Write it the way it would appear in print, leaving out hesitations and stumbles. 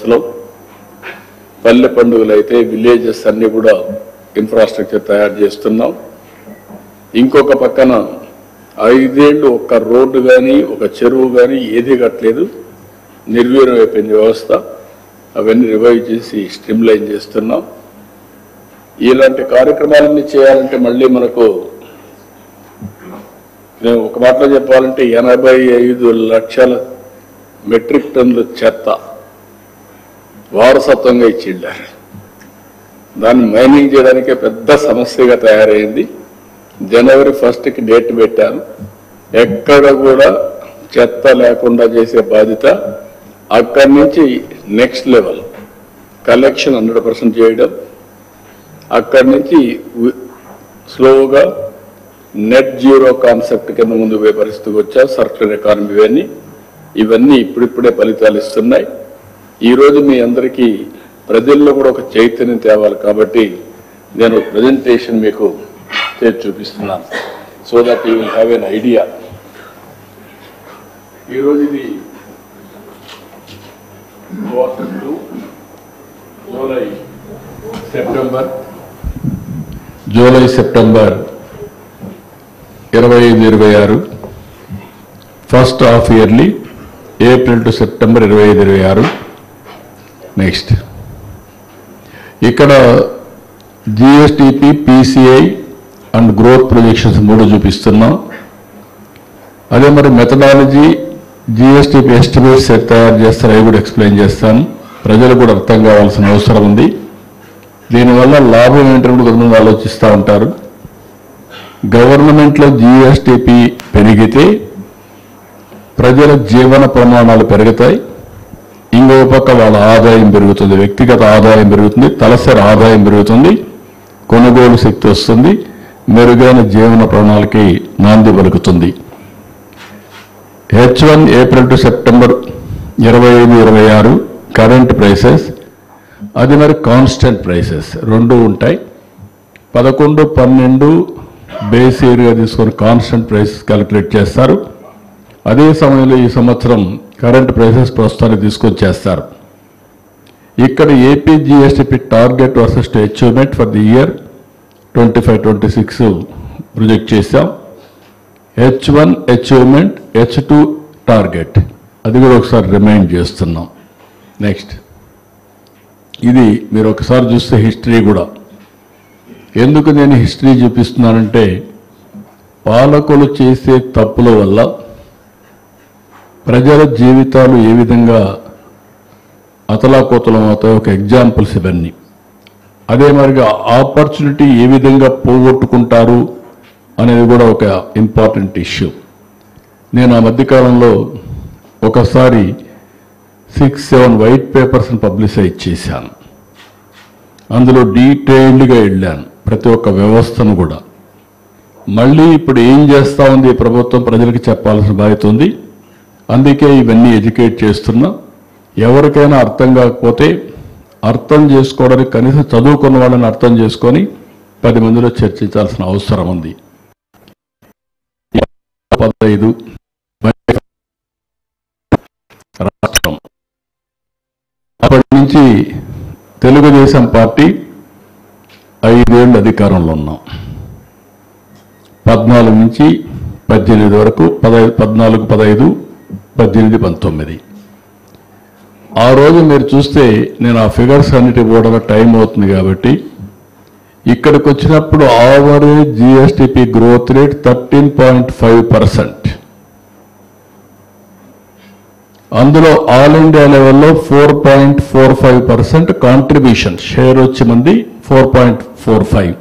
పద్ధతిలో పల్లె పండుగలు అయితే విలేజెస్ అన్ని కూడా ఇన్ఫ్రాస్ట్రక్చర్ తయారు చేస్తున్నాం. ఇంకొక పక్కన 5 ఏళ్ళు ఒక్క రోడ్డు కానీ ఒక చెరువు కానీ ఏది కట్టలేదు, నిర్వీర్యం అయిపోయింది వ్యవస్థ. అవన్నీ రివైవ్ చేసి స్ట్రీమ్లైన్ చేస్తున్నాం. ఇలాంటి కార్యక్రమాలన్నీ చేయాలంటే మళ్ళీ మనకు నేను ఒక మాటలో చెప్పాలంటే 85 లక్షల మెట్రిక్ టన్నుల చెత్త వారసత్వంగా ఇచ్చిండారు. దాన్ని మైనింగ్ చేయడానికే పెద్ద సమస్యగా తయారైంది. జనవరి 1కి డేట్ పెట్టారు. ఎక్కడ కూడా చెత్త లేకుండా చేసే బాధ్యత. అక్కడి నుంచి నెక్స్ట్ లెవెల్ కలెక్షన్ 100% చేయడం, అక్కడి నుంచి స్లోగా నెట్ జీరో కాన్సెప్ట్ కింద ముందు పోయే పరిస్థితికి వచ్చా. సర్క్యులర్ ఎకానమీ ఇవన్నీ ఇప్పుడిప్పుడే ఫలితాలు ఇస్తున్నాయి. ఈరోజు మీ అందరికీ ప్రజల్లో కూడా ఒక చైతన్యం తేవాలి కాబట్టి నేను ప్రెజెంటేషన్ మీకు చేసి చూపిస్తున్నాను. So that you will have an idea. ఈరోజు ఇది July September 25-26, first half yearly April to September 25-26. Next ఇక్కడ GSDP, PCI and growth projections 3 చూపిస్తున్నాం. అదే మరి మెథడాలజీ, జిఎస్టిపి ఎస్టిమేట్స్ తయారు చేస్తారు, అవి కూడా ఎక్స్ప్లెయిన్ చేస్తాను. ప్రజలు కూడా అర్థం కావాల్సిన అవసరం ఉంది. దీనివల్ల లాభం ఏంటంటే కొంతమంది ఆలోచిస్తూ ఉంటారు. గవర్నమెంట్లో జిఎస్టిపి పెరిగితే ప్రజల జీవన ప్రమాణాలు పెరుగుతాయి, ఇంకో పక్క వాళ్ళ ఆదాయం పెరుగుతుంది, వ్యక్తిగత ఆదాయం పెరుగుతుంది, తలసరి ఆదాయం పెరుగుతుంది, కొనుగోలు శక్తి వస్తుంది, మెరుగైన జీవన ప్రమాణాలకి నాంది పలుకుతుంది. H1 April to September 25-26 current prices, అది మరి కాన్స్టెంట్ ప్రైసెస్ 2 ఉంటాయి. 11, 12 బేస్ ఇయర్గా తీసుకొని కాన్స్టెంట్ ప్రైసెస్ క్యాలిక్యులేట్ చేస్తారు. అదే సమయంలో ఈ సంవత్సరం కరెంట్ ప్రైసెస్ ప్రస్తుతానికి తీసుకొని చేస్తారు. ఇక్కడ AP GSTP target versus achievement for the year 25-26 project చేశాం. H1 అచీవ్మెంట్, H2 టార్గెట్, అది కూడా ఒకసారి రిమైండ్ చేస్తున్నాం. నెక్స్ట్ ఇది మీరు ఒకసారి చూస్తే హిస్టరీ కూడా. ఎందుకు నేను హిస్టరీ చూపిస్తున్నానంటే పాలకులు చేసే తప్పుల వల్ల ప్రజల జీవితాలు ఏ విధంగా అతలాకుతలం అవుతాయో ఒక ఎగ్జాంపుల్స్ ఇవన్నీ. అదే మరిగా ఆపర్చునిటీ ఏ విధంగా పోగొట్టుకుంటారు అనేది కూడా ఒక ఇంపార్టెంట్ ఇష్యూ. నేను ఆ మధ్యకాలంలో ఒకసారి 6-7 వైట్ పేపర్స్ని పబ్లిసైజ్ చేశాను. అందులో డీటెయిల్డ్గా వెళ్ళాను ప్రతి ఒక్క వ్యవస్థను కూడా. మళ్ళీ ఇప్పుడు ఏం చేస్తూ ఉంది ప్రభుత్వం ప్రజలకు చెప్పాల్సిన బాధ్యత ఉంది. అందుకే ఇవన్నీ ఎడ్యుకేట్ చేస్తున్నా. ఎవరికైనా అర్థం కాకపోతే అర్థం చేసుకోవడానికి కనీసం చదువుకున్న వాళ్ళని అర్థం చేసుకొని 10 మందిలో చర్చించాల్సిన అవసరం ఉంది. 15 రాష్ట్రం అప్పటి నుంచి తెలుగుదేశం పార్టీ 5 ఏళ్ళు అధికారంలో ఉన్నాం. 14 నుంచి 18 వరకు 14, 15, 18, 19. ఆ రోజు మీరు చూస్తే నేను ఆ ఫిగర్స్ అన్నిటి కూడా టైం అవుతుంది కాబట్టి ఇక్కడికి వచ్చినప్పుడు ఆవరేజ్ జిఎస్టిపి గ్రోత్ రేట్ 13.5%. అందులో ఆల్ ఇండియా లెవెల్లో 4.45% కాంట్రిబ్యూషన్ షేర్ వచ్చి మంది 4.45.